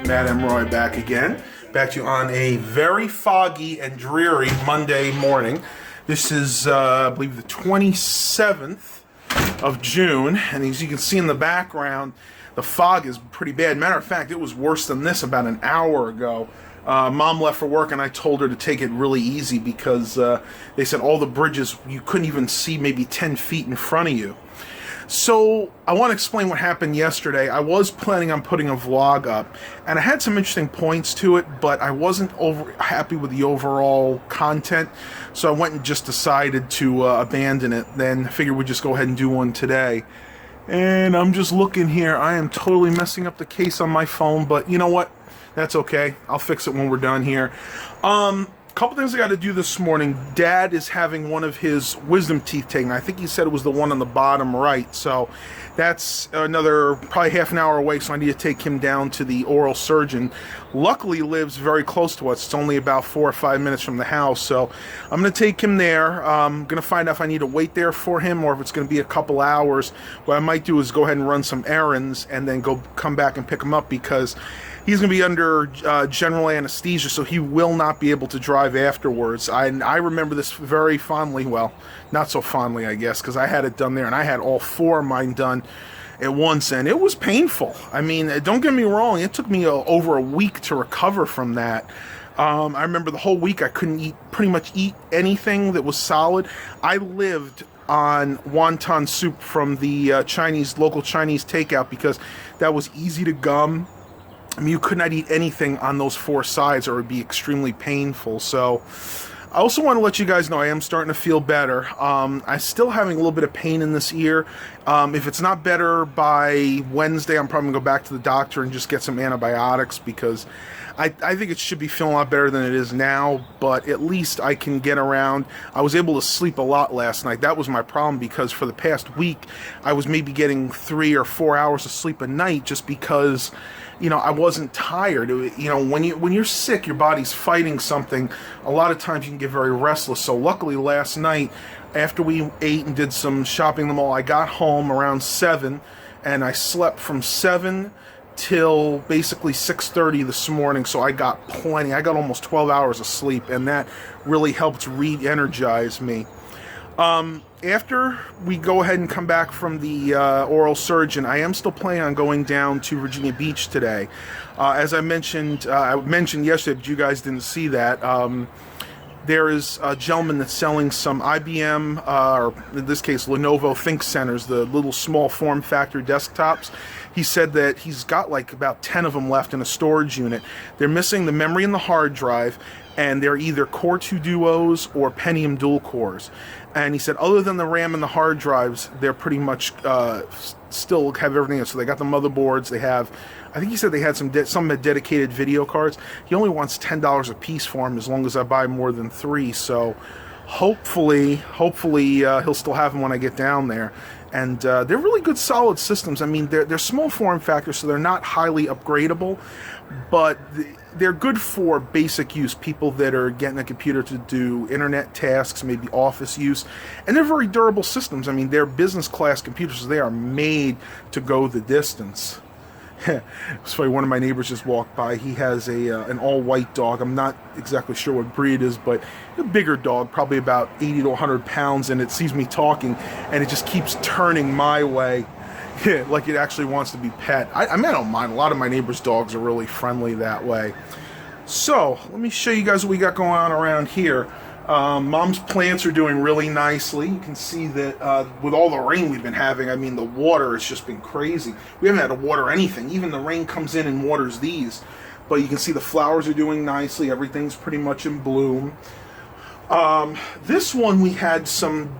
Matt M. Roy back again. Back to you on a very foggy and dreary Monday morning. This is, I believe, the 27th of June, and as you can see in the background, the fog is pretty bad. Matter of fact, it was worse than this about an hour ago. Mom left for work, and I told her to take it really easy because they said all the bridges, you couldn't even see maybe 10 feet in front of you. So I want to explain what happened yesterday. I was planning on putting a vlog up, and I had some interesting points to it, but I wasn't happy with the overall content, so I went and just decided to abandon it. Then I figured we'd just go ahead and do one today. And I'm just looking here. I am totally messing up the case on my phone, but you know what? That's okay. I'll fix it when we're done here. Couple things I got to do this morning. Dad is having one of his wisdom teeth taken. I think he said it was the one on the bottom right. So that's another probably half an hour away. So I need to take him down to the oral surgeon. Luckily, lives very close to us. It's only about 4 or 5 minutes from the house. So I'm going to take him there. I'm going to find out if I need to wait there for him or if it's going to be a couple hours. What I might do is go ahead and run some errands and then come back and pick him up because he's going to be under general anesthesia, so he will not be able to drive afterwards. I remember this very fondly. Well, not so fondly, I guess, because I had it done there, and I had all 4 of mine done at once, and it was painful. I mean, don't get me wrong, it took me over a week to recover from that. I remember the whole week I couldn't pretty much eat anything that was solid. I lived on wonton soup from the local Chinese takeout because that was easy to gum. I mean, you could not eat anything on those 4 sides or it would be extremely painful. So I also want to let you guys know I am starting to feel better. I'm still having a little bit of pain in this ear. If it's not better by Wednesday, I'm probably going to go back to the doctor and just get some antibiotics because I think it should be feeling a lot better than it is now, but at least I can get around. I was able to sleep a lot last night. That was my problem because for the past week, I was maybe getting 3 or 4 hours of sleep a night just because, you know, I wasn't tired. You know, when you're sick, your body's fighting something. A lot of times you can get very restless. So luckily last night, after we ate and did some shopping in the mall, I got home around 7, and I slept from 7 till basically 6:30 this morning, so I got plenty. I got almost 12 hours of sleep, and that really helped re-energize me. After we go ahead and come back from the oral surgeon, I am still planning on going down to Virginia Beach today. As I mentioned yesterday, but you guys didn't see that. There is a gentleman that's selling some IBM, or in this case Lenovo Think Centers, the little small form factor desktops. He said that he's got like about 10 of them left in a storage unit. They're missing the memory and the hard drive, and they're either Core 2 Duos or Pentium dual cores. And he said other than the RAM and the hard drives, they're pretty much still have everything else. So they got the motherboards, they have, I think he said they had some dedicated video cards. He only wants $10 a piece for them as long as I buy more than 3. So hopefully he'll still have them when I get down there. And they're really good solid systems. I mean, they're small form factors, so they're not highly upgradable, but they're good for basic use, people that are getting a computer to do internet tasks, maybe office use, and they're very durable systems. I mean, they're business class computers, so they are made to go the distance. It's funny, one of my neighbors just walked by. He has an all-white dog. I'm not exactly sure what breed it is, but a bigger dog, probably about 80 to 100 pounds, and it sees me talking, and it just keeps turning my way. Like it actually wants to be pet. I mean, I don't mind. A lot of my neighbors' dogs are really friendly that way. So, let me show you guys what we got going on around here. Mom's plants are doing really nicely. You can see that with all the rain we've been having, I mean, the water has just been crazy. We haven't had to water anything. Even the rain comes in and waters these. But you can see the flowers are doing nicely. Everything's pretty much in bloom. This one we had some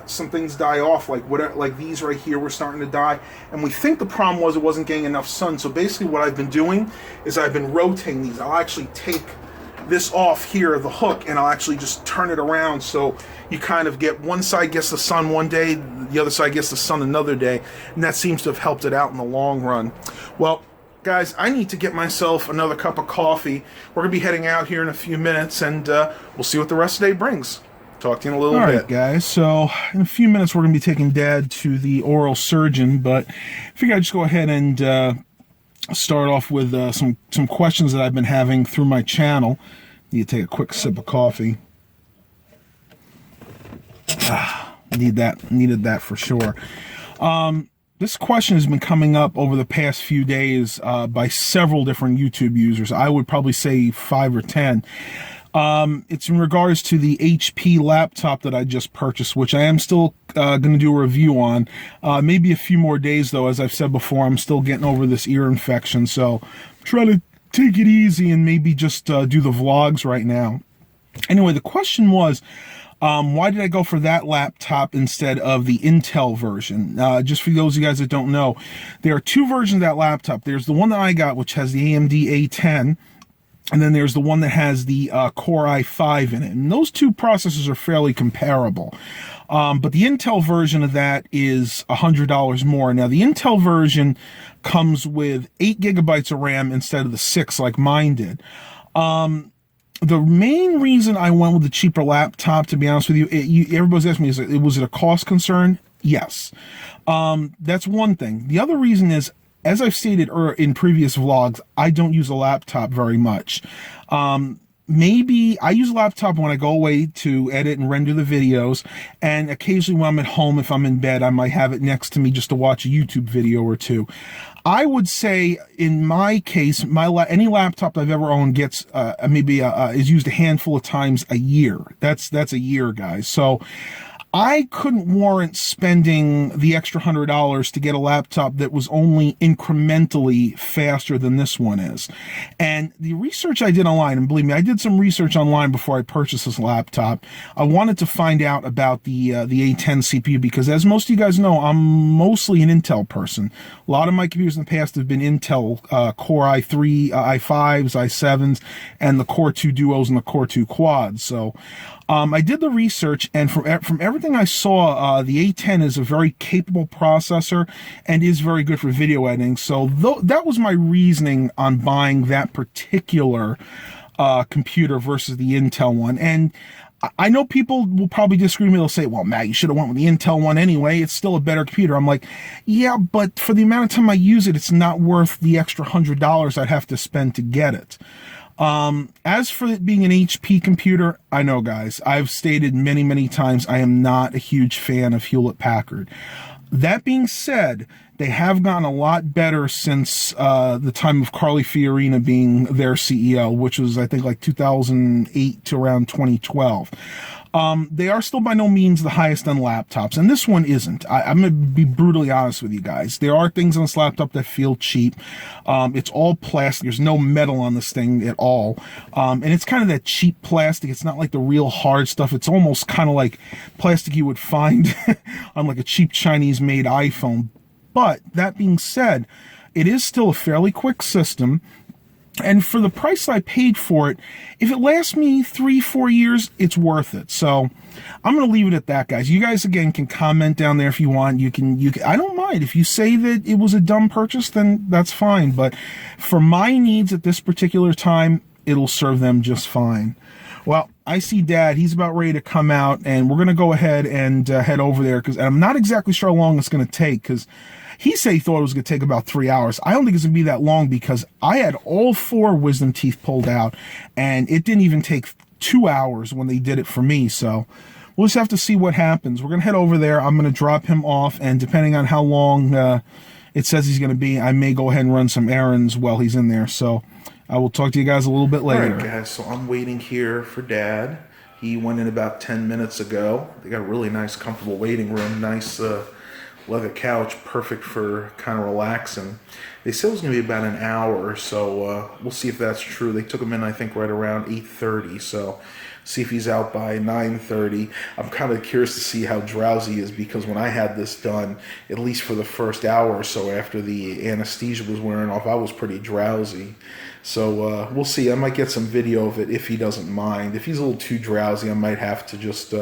things die off, like these right here were starting to die, and we think the problem was it wasn't getting enough sun. So basically what I've been doing is I've been rotating these. I'll actually take this off here, the hook, and I'll actually just turn it around so you kind of get one side gets the sun one day, the other side gets the sun another day, and that seems to have helped it out in the long run. Well, guys, I need to get myself another cup of coffee. We're going to be heading out here in a few minutes, and we'll see what the rest of the day brings. Talk to you in a little bit. All right, guys, so in a few minutes we're going to be taking Dad to the oral surgeon, but I figured I'd just go ahead and start off with some questions that I've been having through my channel. Need to take a quick sip of coffee. Needed that for sure. This question has been coming up over the past few days by several different YouTube users. I would probably say 5 or 10. It's in regards to the HP laptop that I just purchased, which I am still going to do a review on. Maybe a few more days, though. As I've said before, I'm still getting over this ear infection, so try to take it easy and maybe just do the vlogs right now. Anyway, the question was, why did I go for that laptop instead of the Intel version? Just for those of you guys that don't know, there are 2 versions of that laptop. There's the one that I got, which has the AMD A10, and then there's the one that has the Core i5 in it. And those 2 processors are fairly comparable. But the Intel version of that is $100 more. Now, the Intel version comes with 8 gigabytes of RAM instead of the 6 like mine did. The main reason I went with the cheaper laptop, to be honest with you, everybody's asking me, was it a cost concern? Yes. That's one thing. The other reason is, as I've stated in previous vlogs, I don't use a laptop very much. Maybe I use a laptop when I go away to edit and render the videos, and occasionally when I'm at home, if I'm in bed, I might have it next to me just to watch a YouTube video or 2. I would say, in my case, any laptop I've ever owned gets is used a handful of times a year. That's a year, guys. So I couldn't warrant spending the extra $100 to get a laptop that was only incrementally faster than this one is. And the research I did online, and believe me, I did some research online before I purchased this laptop. I wanted to find out about the A10 CPU because, as most of you guys know, I'm mostly an Intel person. A lot of my computers in the past have been Intel Core i3, i5s, i7s, and the Core 2 Duos and the Core 2 Quads. So I did the research, and from everything I saw, the A10 is a very capable processor and is very good for video editing. So that was my reasoning on buying that particular computer versus the Intel one. And I know people will probably disagree with me. They'll say, well, Matt, you should have went with the Intel one anyway. It's still a better computer. I'm like, yeah, but for the amount of time I use it, it's not worth the extra $100 I'd have to spend to get it. As for it being an HP computer, I know, guys, I've stated many, many times I am not a huge fan of Hewlett-Packard. That being said, they have gotten a lot better since the time of Carly Fiorina being their CEO, which was, I think, like 2008 to around 2012. They are still by no means the highest end laptops, and this one isn't. I'm going to be brutally honest with you guys. There are things on this laptop that feel cheap. It's all plastic. There's no metal on this thing at all. And it's kind of that cheap plastic. It's not like the real hard stuff. It's almost kind of like plastic you would find on like a cheap Chinese-made iPhone. But that being said, it is still a fairly quick system. And for the price I paid for it, if it lasts me 3-4 years, it's worth it. So I'm going to leave it at that, guys. You guys, again, can comment down there if you want. You can, I don't mind. If you say that it was a dumb purchase, then that's fine. But for my needs at this particular time, it'll serve them just fine. Well, I see Dad. He's about ready to come out, and we're going to go ahead and head over there, because I'm not exactly sure how long it's going to take, because he said he thought it was going to take about 3 hours. I don't think it's going to be that long, because I had all 4 wisdom teeth pulled out, and it didn't even take 2 hours when they did it for me. So we'll just have to see what happens. We're going to head over there. I'm going to drop him off, and depending on how long it says he's going to be, I may go ahead and run some errands while he's in there. So I will talk to you guys a little bit later. All right, guys, so I'm waiting here for Dad. He went in about 10 minutes ago. They got a really nice, comfortable waiting room. Nice leather couch, perfect for kind of relaxing. They said it was going to be about an hour, so we'll see if that's true. They took him in, I think, right around 8:30, so see if he's out by 9:30. I'm kind of curious to see how drowsy he is, because when I had this done, at least for the first hour or so after the anesthesia was wearing off, I was pretty drowsy. So we'll see. I might get some video of it if he doesn't mind. If he's a little too drowsy, I might have to just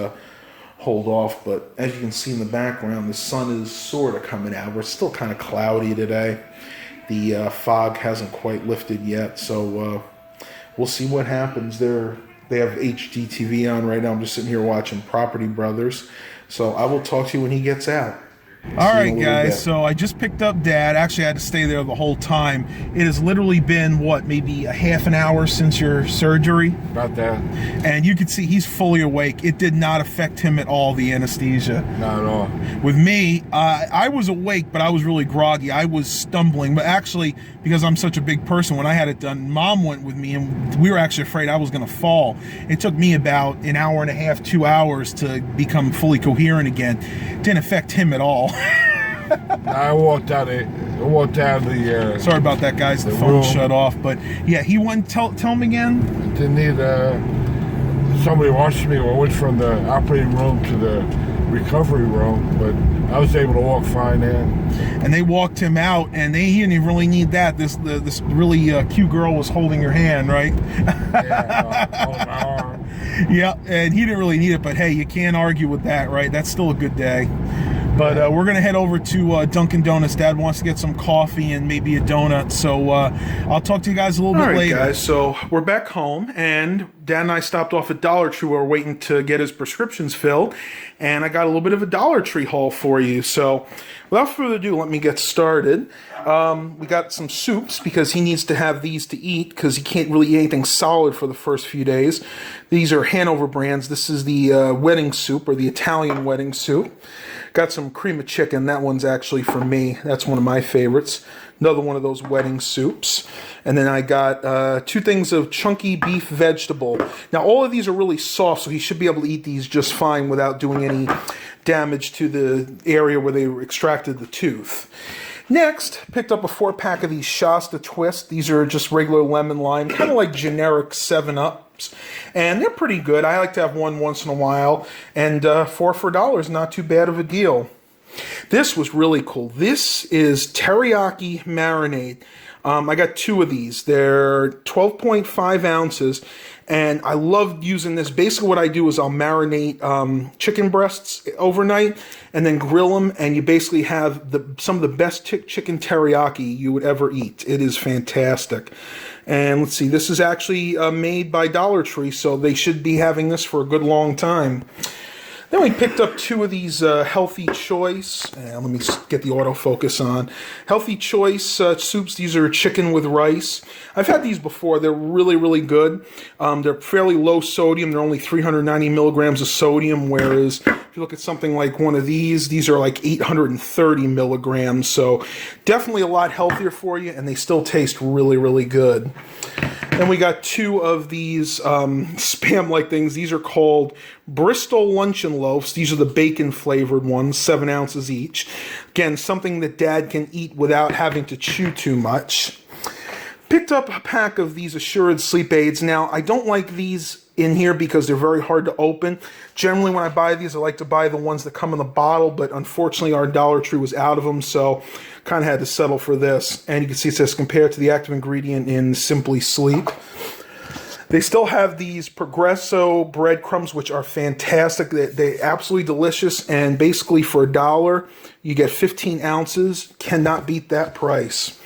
hold off. But as you can see in the background, the sun is sort of coming out. We're still kind of cloudy today. The fog hasn't quite lifted yet, so we'll see what happens. They have HGTV on right now. I'm just sitting here watching Property Brothers. So I will talk to you when he gets out. All right, guys, so I just picked up Dad. Actually, I had to stay there the whole time. It has literally been, what, maybe a half an hour since your surgery? About that. And you can see he's fully awake. It did not affect him at all, the anesthesia. Not at all. With me, I was awake, but I was really groggy. I was stumbling. But actually, because I'm such a big person, when I had it done, Mom went with me, and we were actually afraid I was going to fall. It took me about an hour and a half, 2 hours to become fully coherent again. Didn't affect him at all. I walked out of the sorry about that, guys. The phone shut off. But yeah, he went. Tell him again. Didn't need somebody watching me. I went from the operating room to the recovery room, but I was able to walk fine then. And they walked him out, and he didn't really need that. This really cute girl was holding your hand, right? Yeah, holding my arm. Yeah, and he didn't really need it, but hey, you can't argue with that, right? That's still a good day. But we're going to head over to Dunkin' Donuts. Dad wants to get some coffee and maybe a donut. So I'll talk to you guys a little bit later. All right, guys. So we're back home, and Dad and I stopped off at Dollar Tree. We're waiting to get his prescriptions filled, and I got a little bit of a Dollar Tree haul for you. So without further ado, let me get started. We got some soups because he needs to have these to eat because he can't really eat anything solid for the first few days. These are Hanover brands. This is the wedding soup, or the Italian wedding soup. Got some cream of chicken. That one's actually for me. That's one of my favorites. Another one of those wedding soups. And then I got 2 things of chunky beef vegetable. Now, all of these are really soft, so he should be able to eat these just fine without doing any damage to the area where they extracted the tooth. Next, picked up a 4-pack of these Shasta Twist. These are just regular lemon lime, kind of like generic 7-Ups. And they're pretty good. I like to have one once in a while. And 4 for $1, not too bad of a deal. This was really cool. This is teriyaki marinade. I got 2 of these. They're 12.5 ounces. And I love using this. Basically what I do is I'll marinate chicken breasts overnight and then grill them. And you basically have some of the best chicken teriyaki you would ever eat. It is fantastic. And let's see, this is actually made by Dollar Tree, so they should be having this for a good long time. Then we picked up 2 of these Healthy Choice. Let me get the autofocus on. Healthy Choice soups. These are chicken with rice. I've had these before. They're really, really good. They're fairly low sodium. They're only 390 milligrams of sodium, whereas if you look at something like one of these are like 830 milligrams. So definitely a lot healthier for you, and they still taste really, really good. Then we got 2 of these Spam-like things. These are called Bristol Luncheon Loaves. These are the bacon-flavored ones, 7 ounces each. Again, something that Dad can eat without having to chew too much. Picked up a pack of these Assured Sleep Aids. Now, I don't like these in here because they're very hard to open. Generally, when I buy these, I like to buy the ones that come in the bottle, but unfortunately, our Dollar Tree was out of them, so kind of had to settle for this. And you can see it says compared to the active ingredient in Simply Sleep. They still have these Progresso breadcrumbs, which are fantastic. They're absolutely delicious, and basically for $1, you get 15 ounces. Cannot beat that price.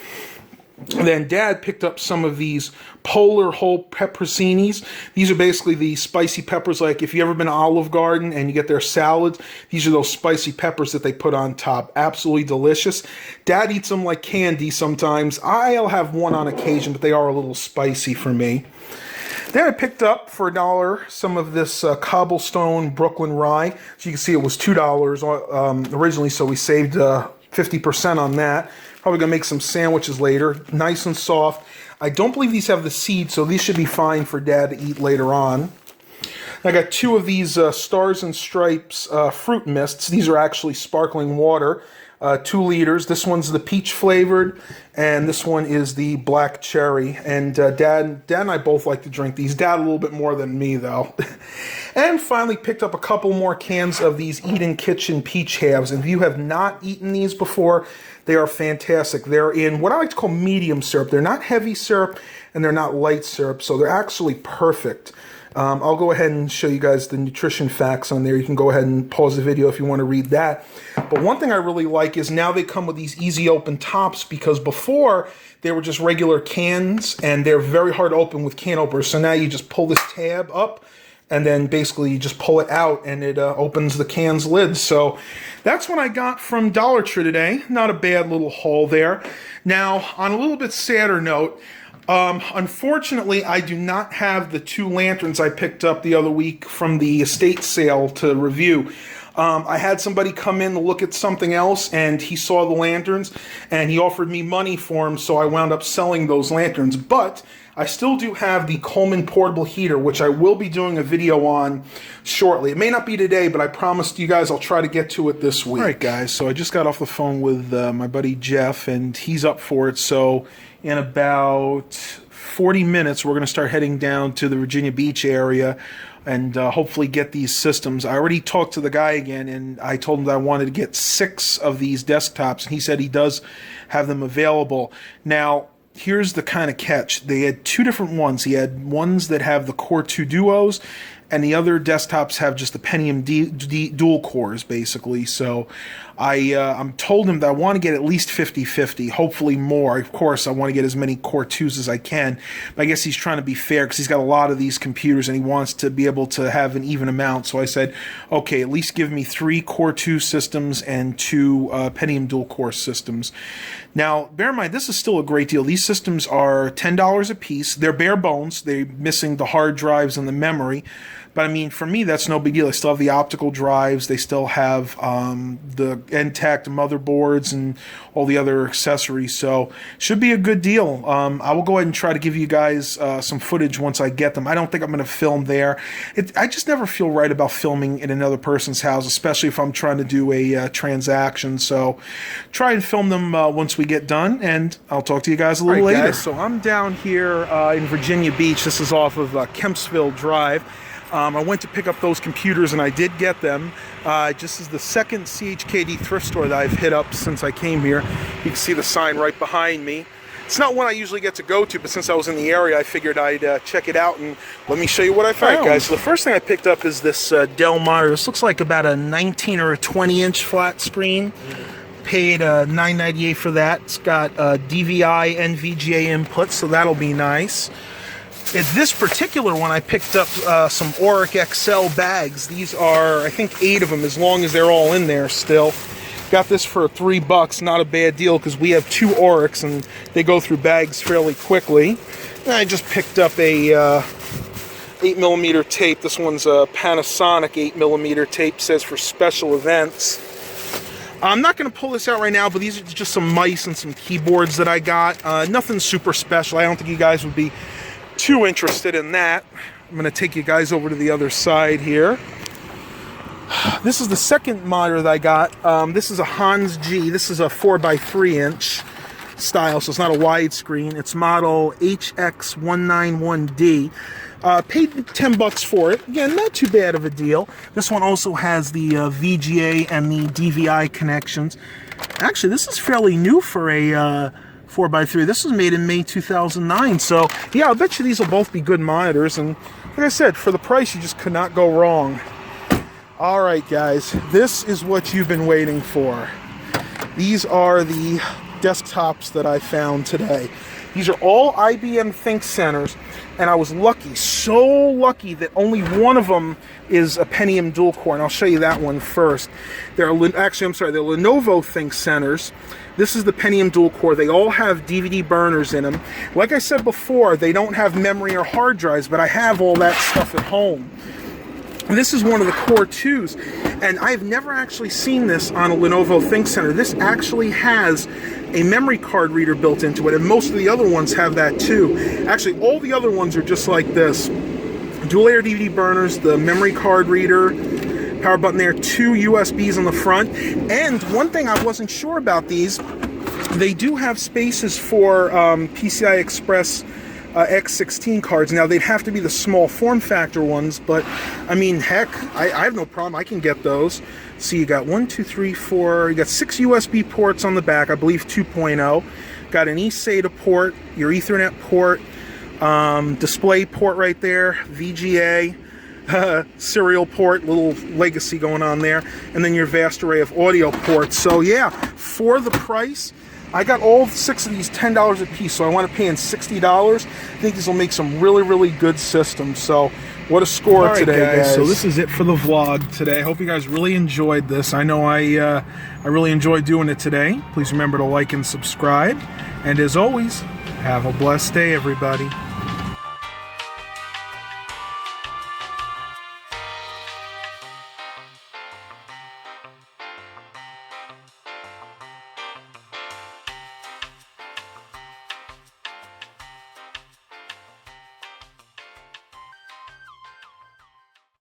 And then Dad picked up some of these Polar whole pepperoncinis. These are basically the spicy peppers, like if you've ever been to Olive Garden and you get their salads, these are those spicy peppers that they put on top. Absolutely delicious. Dad eats them like candy sometimes. I'll have one on occasion, but they are a little spicy for me. Then I picked up for $1 some of this Cobblestone Brooklyn Rye. So you can see it was $2 originally, so we saved 50% on that. Probably going to make some sandwiches later. Nice and soft. I don't believe these have the seeds, so these should be fine for Dad to eat later on. I got 2 of these Stars and Stripes fruit mists. These are actually sparkling water. 2 liters. This one's the peach flavored, and this one is the black cherry. And Dad and I both like to drink these. Dad a little bit more than me, though. And finally picked up a couple more cans of these Eden Kitchen peach halves. And if you have not eaten these before, they are fantastic. They're in what I like to call medium syrup. They're not heavy syrup, and they're not light syrup, so they're actually perfect. I'll go ahead and show you guys the nutrition facts on there. You can go ahead and pause the video if you want to read that. But one thing I really like is now they come with these easy open tops, because before they were just regular cans and they're very hard to open with can openers. So now you just pull this tab up and then basically you just pull it out and it opens the can's lid. So that's what I got from Dollar Tree today. Not a bad little haul there. Now, on a little bit sadder note, unfortunately, I do not have the 2 lanterns I picked up the other week from the estate sale to review. I had somebody come in to look at something else, and he saw the lanterns, and he offered me money for them, so I wound up selling those lanterns. But I still do have the Coleman portable heater, which I will be doing a video on shortly. It may not be today, but I promised you guys I'll try to get to it this week. All right, guys, so I just got off the phone with my buddy Jeff, and he's up for it. So in about 40 minutes, we're going to start heading down to the Virginia Beach area and hopefully get these systems. I already talked to the guy again, and I told him that I wanted to get 6 of these desktops, and he said he does have them available. Now, here's the kind of catch. They had 2 different ones. He had ones that have the Core 2 Duos, and the other desktops have just the Pentium dual cores, basically. So I'm told him that I want to get at least 50-50, hopefully more. Of course, I want to get as many Core 2s as I can. But I guess he's trying to be fair because he's got a lot of these computers and he wants to be able to have an even amount. So I said, okay, at least give me 3 Core 2 systems and 2 Pentium dual core systems. Now, bear in mind, this is still a great deal. These systems are $10 a piece. They're bare bones. They're missing the hard drives and the memory. But I mean, for me, that's no big deal. They still have the optical drives. They still have the intact motherboards and all the other accessories. So should be a good deal. I will go ahead and try to give you guys some footage once I get them. I don't think I'm going to film there. I just never feel right about filming in another person's house, especially if I'm trying to do a transaction. So try and film them once we get done, and I'll talk to you guys a little later. Guys, so I'm down here in Virginia Beach. This is off of Kempsville Drive. I went to pick up those computers, and I did get them. This is the second CHKD thrift store that I've hit up since I came here. You can see the sign right behind me. It's not one I usually get to go to, but since I was in the area, I figured I'd check it out, and let me show you what I found. All right, guys, so the first thing I picked up is this Dell monitor. This looks like about a 19 or a 20-inch flat screen. Paid $9.98 for that. It's got DVI and VGA inputs, so that'll be nice. At this particular one, I picked up some Auric XL bags. These are, I think, 8 of them, as long as they're all in there still. Got this for $3, not a bad deal, because we have 2 Aurics, and they go through bags fairly quickly. And I just picked up a 8mm tape. This one's a Panasonic 8mm tape, says for special events. I'm not going to pull this out right now, but these are just some mice and some keyboards that I got. Nothing super special. I don't think you guys would be too interested in that. I'm going to take you guys over to the other side here. This is the second monitor that I got. This is a Hans G. This is a 4x3-inch style, so it's not a widescreen. It's model HX191D. Paid $10 for it. Again, not too bad of a deal. This one also has the VGA and the DVI connections. Actually, this is fairly new for a 4x3. This was made in May 2009. So, yeah, I bet you these will both be good monitors. And like I said, for the price, you just could not go wrong. All right, guys, this is what you've been waiting for. These are the desktops that I found today. These are all IBM ThinkCenters, and I was lucky, so lucky, that only one of them is a Pentium dual core, and I'll show you that one first. They're Lenovo ThinkCenters. This is the Pentium dual core. They all have DVD burners in them. Like I said before, they don't have memory or hard drives, but I have all that stuff at home. And this is one of the Core 2s, and I've never actually seen this on a Lenovo ThinkCenter. This actually has a memory card reader built into it, and most of the other ones have that too. Actually, all the other ones are just like this. Dual layer DVD burners, the memory card reader, power button there, 2 USBs on the front. And one thing I wasn't sure about these, they do have spaces for PCI Express X16 cards. Now, they'd have to be the small form factor ones, but I mean, heck, I have no problem. I can get those. So you got 1, 2, 3, 4, you got 6 USB ports on the back, I believe 2.0. Got an eSATA port, your Ethernet port, display port right there, VGA, serial port, little legacy going on there, and then your vast array of audio ports. So yeah, for the price, I got all 6 of these $10 a piece, so I want to pay in $60. I think these will make some really, really good systems. So what a score today, guys. So this is it for the vlog today. I hope you guys really enjoyed this. I know I really enjoyed doing it today. Please remember to like and subscribe. And as always, have a blessed day, everybody.